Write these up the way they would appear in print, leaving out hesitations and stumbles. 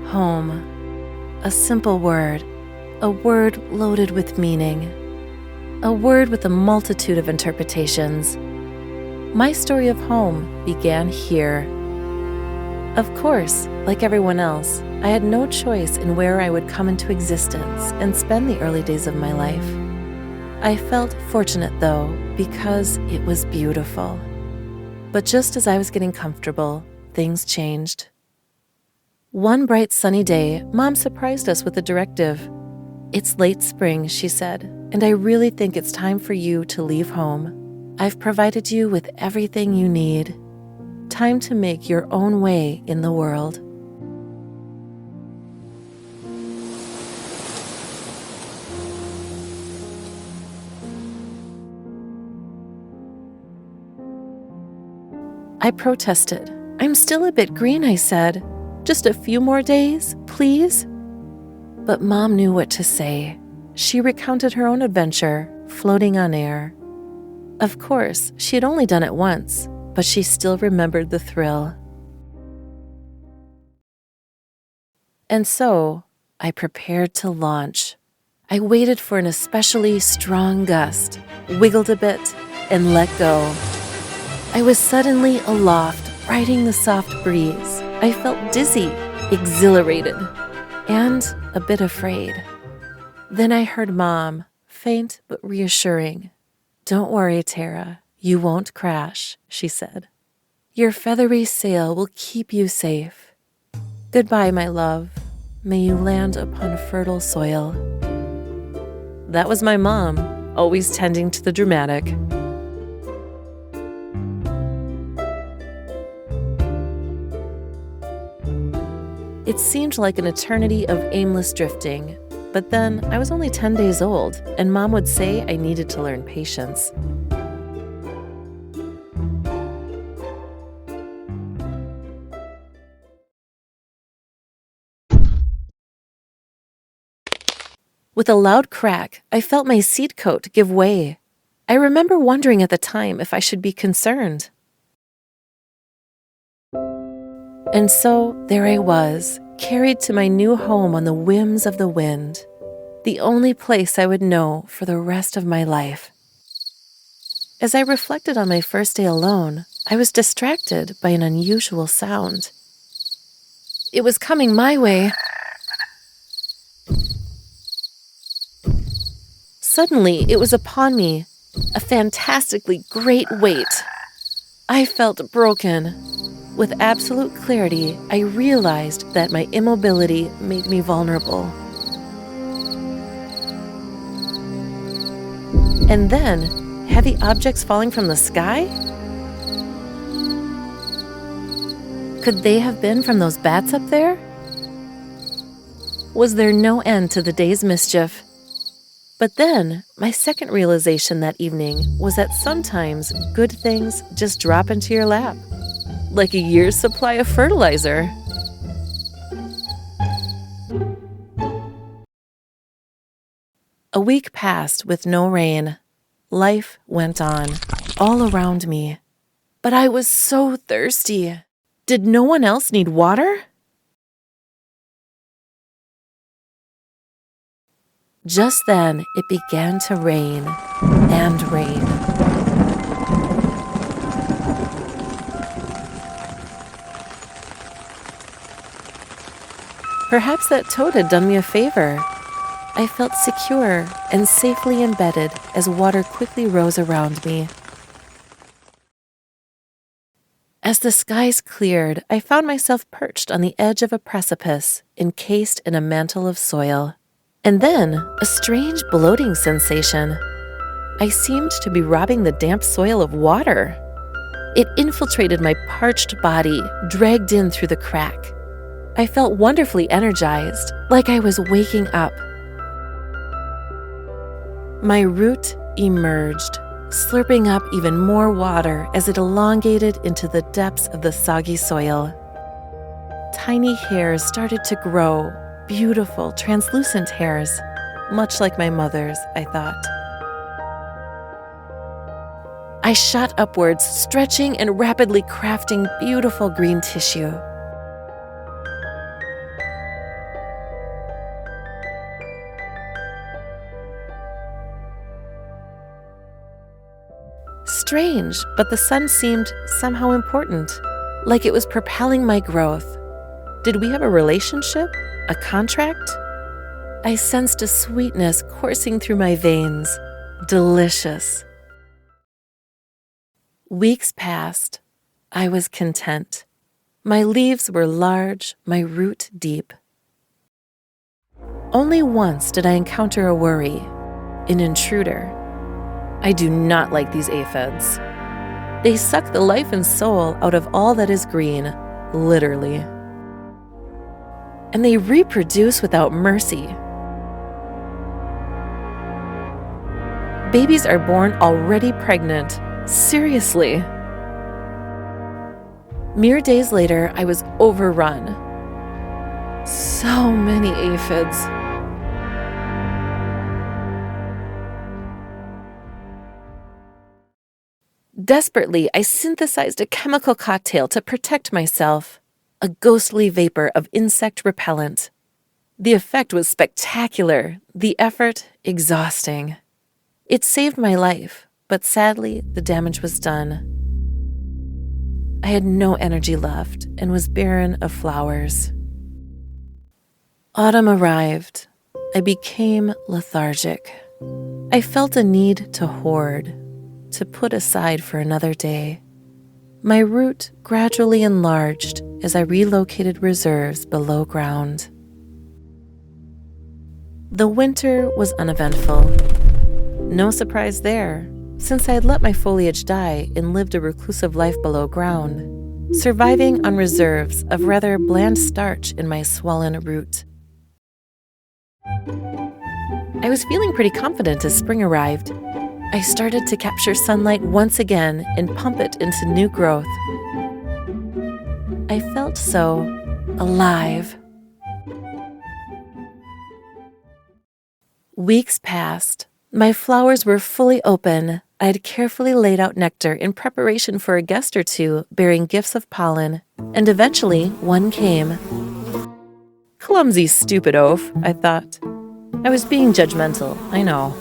Home. A simple word. A word loaded with meaning. A word with a multitude of interpretations. My story of home began here. Of course, like everyone else, I had no choice in where I would come into existence and spend the early days of my life. I felt fortunate, though, because it was beautiful. But just as I was getting comfortable, things changed. One bright sunny day, Mom surprised us with a directive. "It's late spring," she said, "and I really think it's time for you to leave home. I've provided you with everything you need. Time to make your own way in the world." I protested. "I'm still a bit green," I said. "Just a few more days, please?" But Mom knew what to say. She recounted her own adventure, floating on air. Of course, she had only done it once, but she still remembered the thrill. And so, I prepared to launch. I waited for an especially strong gust, wiggled a bit, and let go. I was suddenly aloft, riding the soft breeze. I felt dizzy, exhilarated, and a bit afraid. Then I heard Mom, faint but reassuring. "Don't worry, Tara. You won't crash," she said. "Your feathery sail will keep you safe. Goodbye, my love. May you land upon fertile soil." That was my mom, always tending to the dramatic. It seemed like an eternity of aimless drifting, but then I was only 10 days old, and Mom would say I needed to learn patience. With a loud crack, I felt my seat coat give way. I remember wondering at the time if I should be concerned. And so there I was, carried to my new home on the whims of the wind, the only place I would know for the rest of my life. As I reflected on my first day alone, I was distracted by an unusual sound. It was coming my way. Suddenly, it was upon me, a fantastically great weight. I felt broken. With absolute clarity, I realized that my immobility made me vulnerable. And then, heavy objects falling from the sky? Could they have been from those bats up there? Was there no end to the day's mischief? But then, my second realization that evening was that sometimes good things just drop into your lap, like a year's supply of fertilizer. A week passed with no rain. Life went on, all around me. But I was so thirsty. Did no one else need water? Just then, it began to rain and rain. Perhaps that toad had done me a favor. I felt secure and safely embedded as water quickly rose around me. As the skies cleared, I found myself perched on the edge of a precipice, encased in a mantle of soil. And then, a strange bloating sensation. I seemed to be robbing the damp soil of water. It infiltrated my parched body, dragged in through the crack. I felt wonderfully energized, like I was waking up. My root emerged, slurping up even more water as it elongated into the depths of the soggy soil. Tiny hairs started to grow, beautiful, translucent hairs, much like my mother's, I thought. I shot upwards, stretching and rapidly crafting beautiful green tissue. strange, but the sun seemed somehow important, like it was propelling my growth. Did we have a relationship? A contract? I sensed a sweetness coursing through my veins. Delicious. Weeks passed. I was content. My leaves were large, my root deep. Only once did I encounter a worry, an intruder. I do not like these aphids. They suck the life and soul out of all that is green, literally. And they reproduce without mercy. Babies are born already pregnant. Seriously. Mere days later, I was overrun. So many aphids. Desperately, I synthesized a chemical cocktail to protect myself, a ghostly vapor of insect repellent. The effect was spectacular, the effort exhausting. It saved my life, but sadly, the damage was done. I had no energy left and was barren of flowers. Autumn arrived. I became lethargic. I felt a need to hoard, to put aside for another day. My root gradually enlarged as I relocated reserves below ground. The winter was uneventful. No surprise there, since I had let my foliage die and lived a reclusive life below ground, surviving on reserves of rather bland starch in my swollen root. I was feeling pretty confident as spring arrived. I started to capture sunlight once again and pump it into new growth. I felt so alive. Weeks passed. My flowers were fully open. I had carefully laid out nectar in preparation for a guest or two bearing gifts of pollen, and eventually one came. Clumsy, stupid oaf, I thought. I was being judgmental, I know.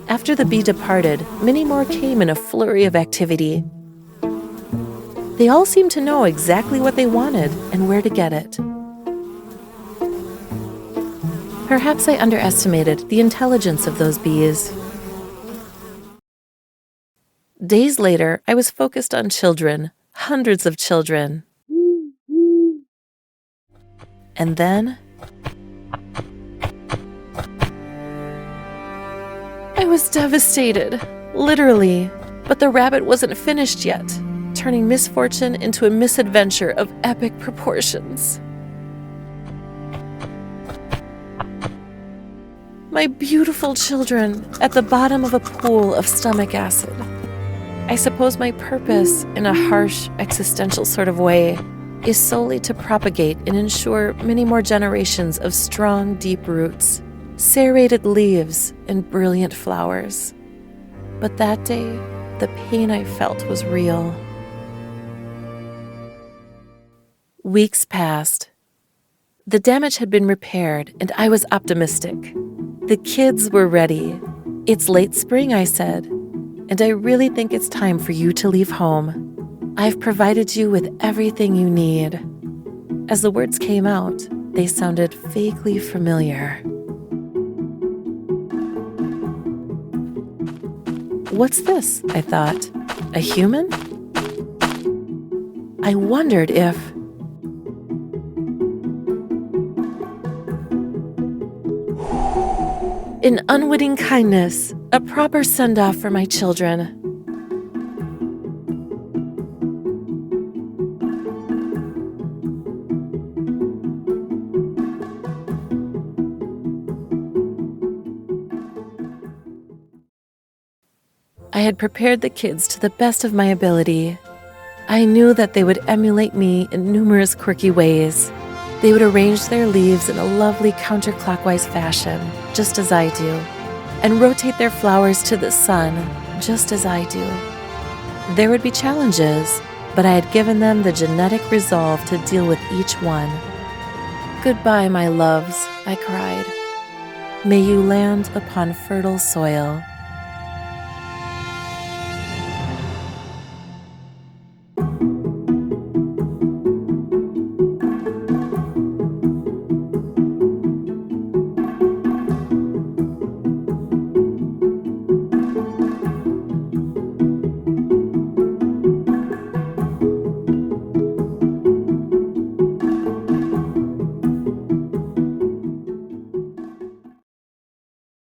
After the bee departed, many more came in a flurry of activity. They all seemed to know exactly what they wanted and where to get it. Perhaps I underestimated the intelligence of those bees. Days later, I was focused on children, hundreds of children. And then I was devastated, literally. But the rabbit wasn't finished yet, turning misfortune into a misadventure of epic proportions. My beautiful children at the bottom of a pool of stomach acid. I suppose my purpose, in a harsh, existential sort of way, is solely to propagate and ensure many more generations of strong, deep roots, serrated leaves, and brilliant flowers. But that day, the pain I felt was real. Weeks passed. The damage had been repaired, and I was optimistic. The kids were ready. It's late spring, I said, and I really think it's time for you to leave home. I've provided you with everything you need. As the words came out, they sounded vaguely familiar. What's this? I thought. A human? I wondered if... An unwitting kindness, a proper send-off for my children. I had prepared the kids to the best of my ability. I knew that they would emulate me in numerous quirky ways. They would arrange their leaves in a lovely counterclockwise fashion, just as I do, and rotate their flowers to the sun, just as I do. There would be challenges, but I had given them the genetic resolve to deal with each one. Goodbye, my loves, I cried. May you land upon fertile soil